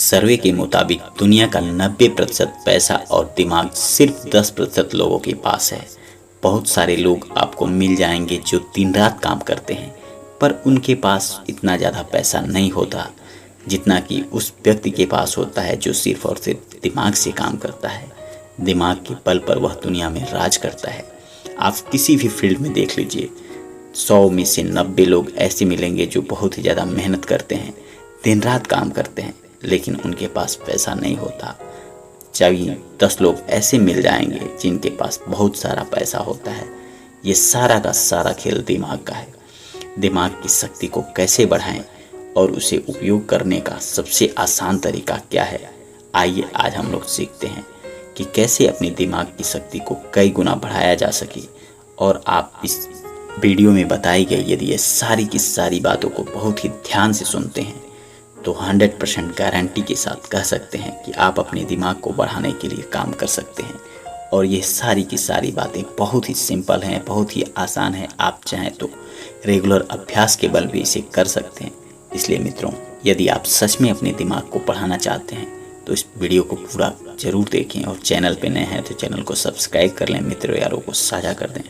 सर्वे के मुताबिक दुनिया का 90% पैसा और दिमाग सिर्फ 10% लोगों के पास है। बहुत सारे लोग आपको मिल जाएंगे जो दिन रात काम करते हैं, पर उनके पास इतना ज़्यादा पैसा नहीं होता जितना कि उस व्यक्ति के पास होता है जो सिर्फ और सिर्फ दिमाग से काम करता है। दिमाग के बल पर वह दुनिया में राज करता है। आप किसी भी फील्ड में देख लीजिए, 100 में से 90 लोग ऐसे मिलेंगे जो बहुत ही ज़्यादा मेहनत करते हैं, दिन रात काम करते हैं, लेकिन उनके पास पैसा नहीं होता। जबकि 10 लोग ऐसे मिल जाएंगे जिनके पास बहुत सारा पैसा होता है। ये सारा का सारा खेल दिमाग का है। दिमाग की शक्ति को कैसे बढ़ाएं और उसे उपयोग करने का सबसे आसान तरीका क्या है, आइए आज हम लोग सीखते हैं कि कैसे अपने दिमाग की शक्ति को कई गुना बढ़ाया जा सके। और आप इस वीडियो में बताई गई यदि ये सारी की सारी बातों को बहुत ही ध्यान से सुनते हैं तो 100% गारंटी के साथ कह सकते हैं कि आप अपने दिमाग को बढ़ाने के लिए काम कर सकते हैं। और ये सारी की सारी बातें बहुत ही सिंपल हैं, बहुत ही आसान हैं। आप चाहें तो रेगुलर अभ्यास के बल भी इसे कर सकते हैं। इसलिए मित्रों, यदि आप सच में अपने दिमाग को बढ़ाना चाहते हैं तो इस वीडियो को पूरा ज़रूर देखें, और चैनल पे नए हैं तो चैनल को सब्सक्राइब कर लें, मित्रों यारों को साझा कर दें।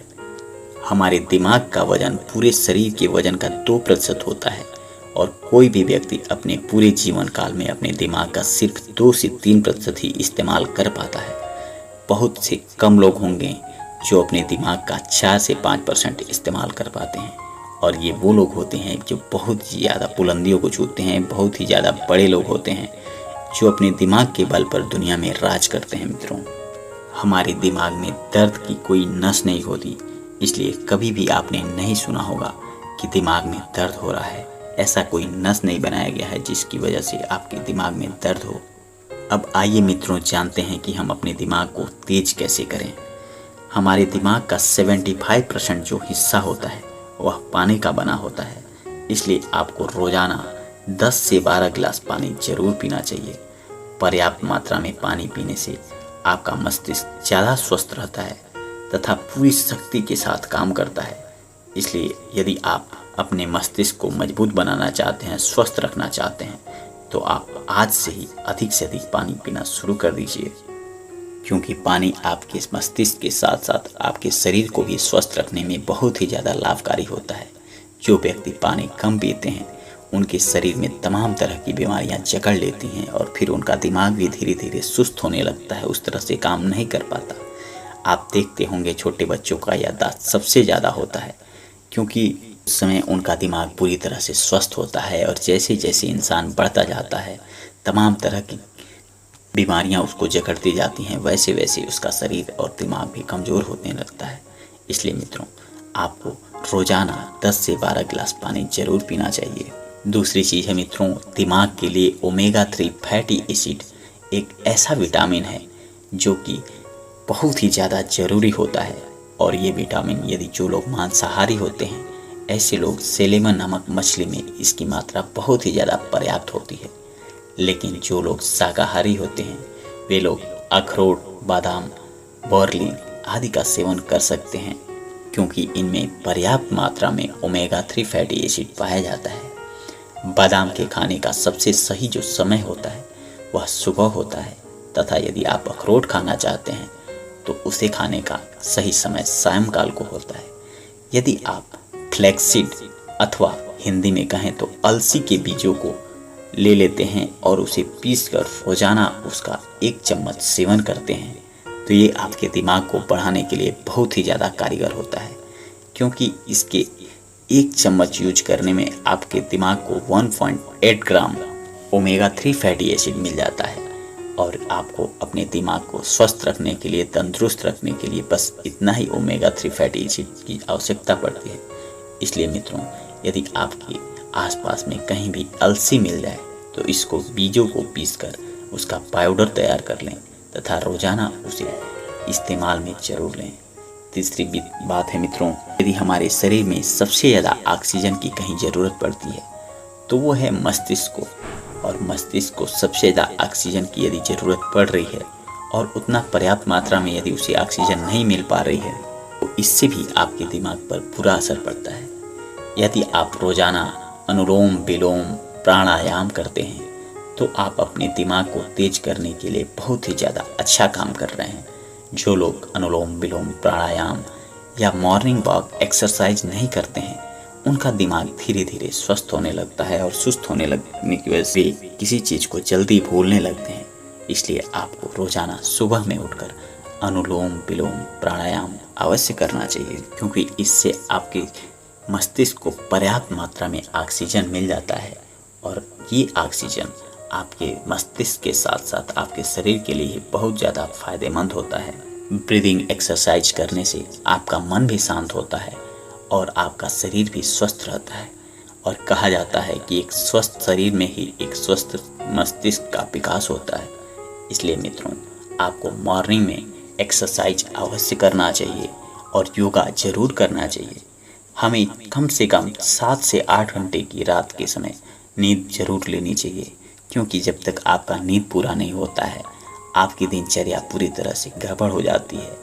हमारे दिमाग का वजन पूरे शरीर के वजन का 2% होता है, और कोई भी व्यक्ति अपने पूरे जीवन काल में अपने दिमाग का सिर्फ 2 से 3% ही इस्तेमाल कर पाता है। बहुत से कम लोग होंगे जो अपने दिमाग का 4 से 5% इस्तेमाल कर पाते हैं, और ये वो लोग होते हैं जो बहुत ही ज़्यादा बुलंदियों को छूते हैं, बहुत ही ज़्यादा बड़े लोग होते हैं जो अपने दिमाग के बल पर दुनिया में राज करते हैं। मित्रों, हमारे दिमाग में दर्द की कोई नस नहीं होती, इसलिए कभी भी आपने नहीं सुना होगा कि दिमाग में दर्द हो रहा है। ऐसा कोई नस नहीं बनाया गया है जिसकी वजह से आपके दिमाग में दर्द हो। अब आइए मित्रों, जानते हैं कि हम अपने दिमाग को तेज कैसे करें। हमारे दिमाग का 75% जो हिस्सा होता है वह पानी का बना होता है, इसलिए आपको रोजाना 10 से 12 गिलास पानी जरूर पीना चाहिए। पर्याप्त मात्रा में पानी पीने से आपका मस्तिष्क ज़्यादा स्वस्थ रहता है तथा पूरी शक्ति के साथ काम करता है। इसलिए यदि आप अपने मस्तिष्क को मजबूत बनाना चाहते हैं, स्वस्थ रखना चाहते हैं, तो आप आज से ही अधिक से अधिक पानी पीना शुरू कर दीजिए, क्योंकि पानी आपके मस्तिष्क के साथ साथ आपके शरीर को भी स्वस्थ रखने में बहुत ही ज़्यादा लाभकारी होता है। जो व्यक्ति पानी कम पीते हैं उनके शरीर में तमाम तरह की बीमारियां जकड़ लेती हैं, और फिर उनका दिमाग भी धीरे धीरे सुस्त होने लगता है, उस तरह से काम नहीं कर पाता। आप देखते होंगे छोटे बच्चों का याददाश्त सबसे ज़्यादा होता है, क्योंकि उस समय उनका दिमाग पूरी तरह से स्वस्थ होता है, और जैसे जैसे इंसान बढ़ता जाता है तमाम तरह की बीमारियां उसको जकड़ती जाती हैं, वैसे वैसे उसका शरीर और दिमाग भी कमज़ोर होने लगता है। इसलिए मित्रों, आपको रोज़ाना 10 से 12 गिलास पानी ज़रूर पीना चाहिए। दूसरी चीज़ है मित्रों, दिमाग के लिए ओमेगा 3 फैटी एसिड एक ऐसा विटामिन है जो कि बहुत ही ज़्यादा ज़रूरी होता है। और ये विटामिन यदि जो लोग मांसाहारी होते हैं, ऐसे लोग सेलेमन नामक मछली में इसकी मात्रा बहुत ही ज़्यादा पर्याप्त होती है। लेकिन जो लोग शाकाहारी होते हैं वे लोग अखरोट, बादाम, बॉर्ली आदि का सेवन कर सकते हैं, क्योंकि इनमें पर्याप्त मात्रा में ओमेगा 3 फैटी एसिड पाया जाता है। बादाम के खाने का सबसे सही जो समय होता है वह सुबह होता है, तथा यदि आप अखरोट खाना चाहते हैं तो उसे खाने का सही समय सायंकाल को होता है। यदि आप फ्लैक्सीड अथवा हिंदी में कहें तो अलसी के बीजों को ले लेते हैं और उसे पीसकर रोजाना उसका 1 चम्मच सेवन करते हैं तो ये आपके दिमाग को बढ़ाने के लिए बहुत ही ज़्यादा कारगर होता है, क्योंकि इसके 1 चम्मच यूज करने में आपके दिमाग को 1.8 ग्राम ओमेगा 3 फैटी एसिड मिल जाता है। और आपको अपने दिमाग को स्वस्थ रखने के लिए, तंदुरुस्त रखने के लिए बस इतना ही ओमेगा 3 फैटी एसिड की आवश्यकता पड़ती है। इसलिए मित्रों, यदि आपके आसपास में कहीं भी अलसी मिल जाए तो इसको बीजों को पीसकर उसका पाउडर तैयार कर लें तथा रोजाना उसे इस्तेमाल में जरूर लें। तीसरी बात है मित्रों, यदि हमारे शरीर में सबसे ज़्यादा ऑक्सीजन की कहीं ज़रूरत पड़ती है तो वो है मस्तिष्क को, और मस्तिष्क को सबसे ज़्यादा ऑक्सीजन की यदि ज़रूरत पड़ रही है और उतना पर्याप्त मात्रा में यदि उसे ऑक्सीजन नहीं मिल पा रही है तो इससे भी आपके दिमाग पर बुरा असर पड़ता है। यदि आप रोज़ाना अनुलोम विलोम प्राणायाम करते हैं तो आप अपने दिमाग को तेज करने के लिए बहुत ही ज़्यादा अच्छा काम कर रहे हैं। जो लोग अनुलोम विलोम प्राणायाम या मॉर्निंग वॉक एक्सरसाइज नहीं करते हैं, उनका दिमाग धीरे धीरे स्वस्थ होने लगता है और सुस्त होने लगने की वजह से किसी चीज़ को जल्दी भूलने लगते हैं। इसलिए आपको रोजाना सुबह में उठकर अनुलोम विलोम प्राणायाम अवश्य करना चाहिए, क्योंकि इससे आपके मस्तिष्क को पर्याप्त मात्रा में ऑक्सीजन मिल जाता है और ये ऑक्सीजन आपके मस्तिष्क के साथ साथ आपके शरीर के लिए बहुत ज़्यादा फायदेमंद होता है। ब्रीदिंग एक्सरसाइज करने से आपका मन भी शांत होता है और आपका शरीर भी स्वस्थ रहता है। और कहा जाता है कि एक स्वस्थ शरीर में ही एक स्वस्थ मस्तिष्क का विकास होता है। इसलिए मित्रों, आपको मॉर्निंग में एक्सरसाइज अवश्य करना चाहिए और योगा जरूर करना चाहिए। हमें कम से कम 7 से 8 घंटे की रात के समय नींद जरूर लेनी चाहिए, क्योंकि जब तक आपका नींद पूरा नहीं होता है, आपकी दिनचर्या पूरी तरह से गड़बड़ हो जाती है।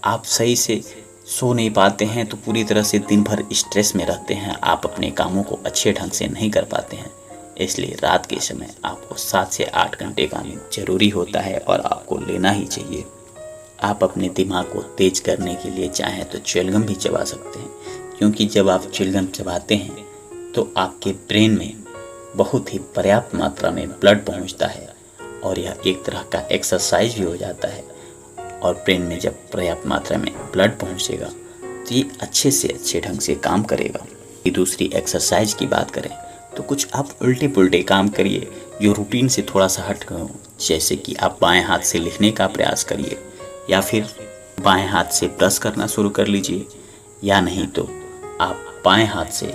आप सही से सो नहीं पाते हैं तो पूरी तरह से दिन भर स्ट्रेस में रहते हैं, आप अपने कामों को अच्छे ढंग से नहीं कर पाते हैं। इसलिए रात के समय आपको 7 से 8 घंटे का नींद जरूरी होता है और आपको लेना ही चाहिए। आप अपने दिमाग को तेज करने के लिए चाहें तो च्युइंगम भी चबा सकते हैं, क्योंकि जब आप च्युइंगम चबाते हैं तो आपके ब्रेन में बहुत ही पर्याप्त मात्रा में ब्लड पहुंचता है और यह एक तरह का एक्सरसाइज भी हो जाता है। और ब्रेन में जब पर्याप्त मात्रा में ब्लड पहुंचेगा तो ये अच्छे से अच्छे ढंग से काम करेगा। दूसरी एक्सरसाइज की बात करें तो कुछ आप उल्टे पुल्टे काम करिए जो रूटीन से थोड़ा सा हट गए हो। जैसे कि आप बाएं हाथ से लिखने का प्रयास करिए, या फिर बाएं हाथ से ब्रश करना शुरू कर लीजिए, या नहीं तो आप बाएं हाथ से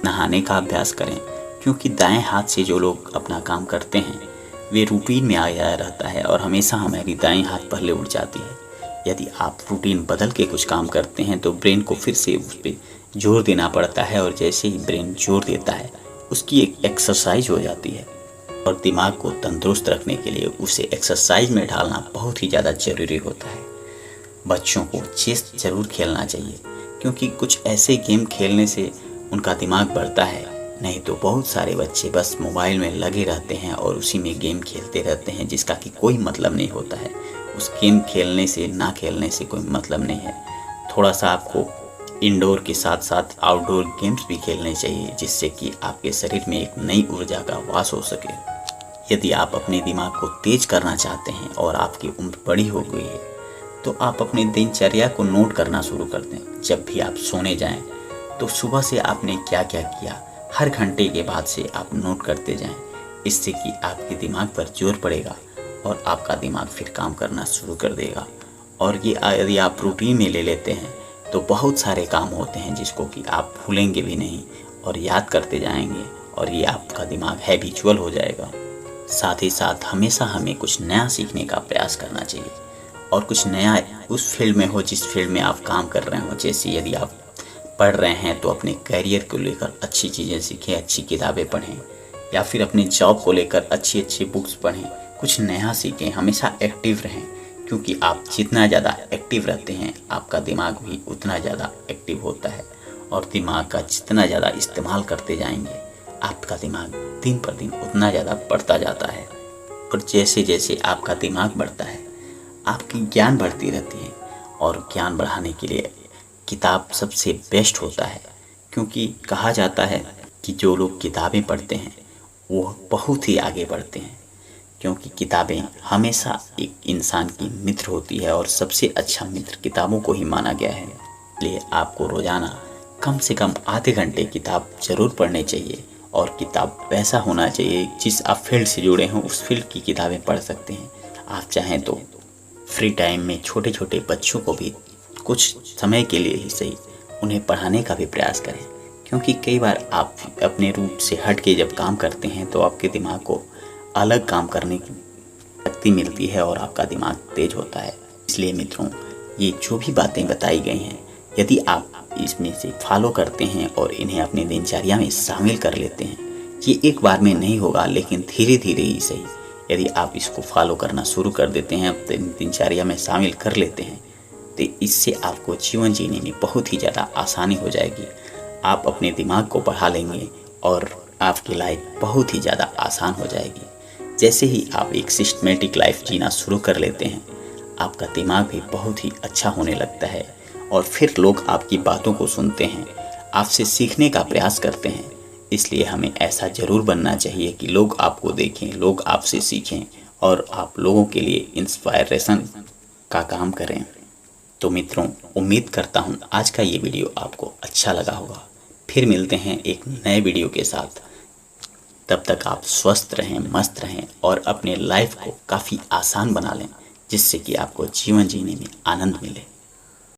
नहाने का अभ्यास करें। क्योंकि दाएं हाथ से जो लोग अपना काम करते हैं वे रूटीन में आया रहता है और हमेशा हमारी दाएं हाथ पहले उठ जाती है। यदि आप रूटीन बदल के कुछ काम करते हैं तो ब्रेन को फिर से उस पर जोर देना पड़ता है, और जैसे ही ब्रेन जोर देता है उसकी एक एक्सरसाइज हो जाती है। और दिमाग को तंदुरुस्त रखने के लिए उसे एक्सरसाइज में ढालना बहुत ही ज़्यादा ज़रूरी होता है। बच्चों को चेस ज़रूर खेलना चाहिए, क्योंकि कुछ ऐसे गेम खेलने से उनका दिमाग बढ़ता है। नहीं तो बहुत सारे बच्चे बस मोबाइल में लगे रहते हैं और उसी में गेम खेलते रहते हैं, जिसका कि कोई मतलब नहीं होता है। उस गेम खेलने से ना खेलने से कोई मतलब नहीं है। थोड़ा सा आपको इंडोर के साथ साथ आउटडोर गेम्स भी खेलने चाहिए, जिससे कि आपके शरीर में एक नई ऊर्जा का वास हो सके। यदि आप अपने दिमाग को तेज करना चाहते हैं और आपकी उम्र बड़ी हो गई है तो आप अपनी दिनचर्या को नोट करना शुरू कर दें। जब भी आप सोने जाएं तो सुबह से आपने क्या क्या किया हर घंटे के बाद से आप नोट करते जाएं। इससे कि आपके दिमाग पर जोर पड़ेगा और आपका दिमाग फिर काम करना शुरू कर देगा। और ये यदि आप रूटीन में ले लेते हैं तो बहुत सारे काम होते हैं जिसको कि आप भूलेंगे भी नहीं और याद करते जाएंगे, और ये आपका दिमाग हैबिचुअल हो जाएगा। साथ ही साथ हमेशा हमें कुछ नया सीखने का प्रयास करना चाहिए, और कुछ नया उस फील्ड में हो जिस फील्ड में आप काम कर रहे हो। जैसे यदि आप पढ़ रहे हैं तो अपने करियर को लेकर अच्छी चीज़ें सीखें, अच्छी किताबें पढ़ें, या फिर अपने जॉब को लेकर अच्छी अच्छी बुक्स पढ़ें, कुछ नया सीखें। हमेशा एक्टिव रहें, क्योंकि आप जितना ज़्यादा एक्टिव रहते हैं आपका दिमाग भी उतना ज़्यादा एक्टिव होता है, और दिमाग का जितना ज़्यादा इस्तेमाल करते जाएंगे आपका दिमाग दिन पर दिन उतना ज़्यादा बढ़ता जाता है। और जैसे जैसे आपका दिमाग बढ़ता है आपकी ज्ञान बढ़ती रहती है, और ज्ञान बढ़ाने के लिए किताब सबसे बेस्ट होता है। क्योंकि कहा जाता है कि जो लोग किताबें पढ़ते हैं वो बहुत ही आगे बढ़ते हैं, क्योंकि किताबें हमेशा एक इंसान की मित्र होती है और सबसे अच्छा मित्र किताबों को ही माना गया है। इसलिए आपको रोज़ाना कम से कम आधे घंटे किताब ज़रूर पढ़ने चाहिए, और किताब वैसा होना चाहिए जिस आप फील्ड से जुड़े हों उस फील्ड की किताबें पढ़ सकते हैं। आप चाहें तो फ्री टाइम में छोटे छोटे बच्चों को भी कुछ समय के लिए ही सही उन्हें पढ़ाने का भी प्रयास करें, क्योंकि कई बार आप अपने रूट से हट के जब काम करते हैं तो आपके दिमाग को अलग काम करने की शक्ति मिलती है और आपका दिमाग तेज होता है। इसलिए मित्रों, ये जो भी बातें बताई गई हैं यदि आप इसमें से फॉलो करते हैं और इन्हें अपनी दिनचर्या में शामिल कर लेते हैं, ये एक बार में नहीं होगा लेकिन धीरे धीरे ही सही यदि आप इसको फॉलो करना शुरू कर देते हैं, अपनी दिनचर्या में शामिल कर लेते हैं, तो इससे आपको जीवन जीने में बहुत ही ज़्यादा आसानी हो जाएगी। आप अपने दिमाग को बढ़ा लेंगे और आपकी लाइफ बहुत ही ज़्यादा आसान हो जाएगी। जैसे ही आप एक सिस्टमेटिक लाइफ जीना शुरू कर लेते हैं, आपका दिमाग भी बहुत ही अच्छा होने लगता है और फिर लोग आपकी बातों को सुनते हैं, आपसे सीखने का प्रयास करते हैं। इसलिए हमें ऐसा ज़रूर बनना चाहिए कि लोग आपको देखें, लोग आपसे सीखें और आप लोगों के लिए इंस्पायरेशन का काम करें। तो मित्रों, उम्मीद करता हूँ आज का ये वीडियो आपको अच्छा लगा होगा। फिर मिलते हैं एक नए वीडियो के साथ। तब तक आप स्वस्थ रहें, मस्त रहें और अपने लाइफ को काफ़ी आसान बना लें, जिससे कि आपको जीवन जीने में आनंद मिले।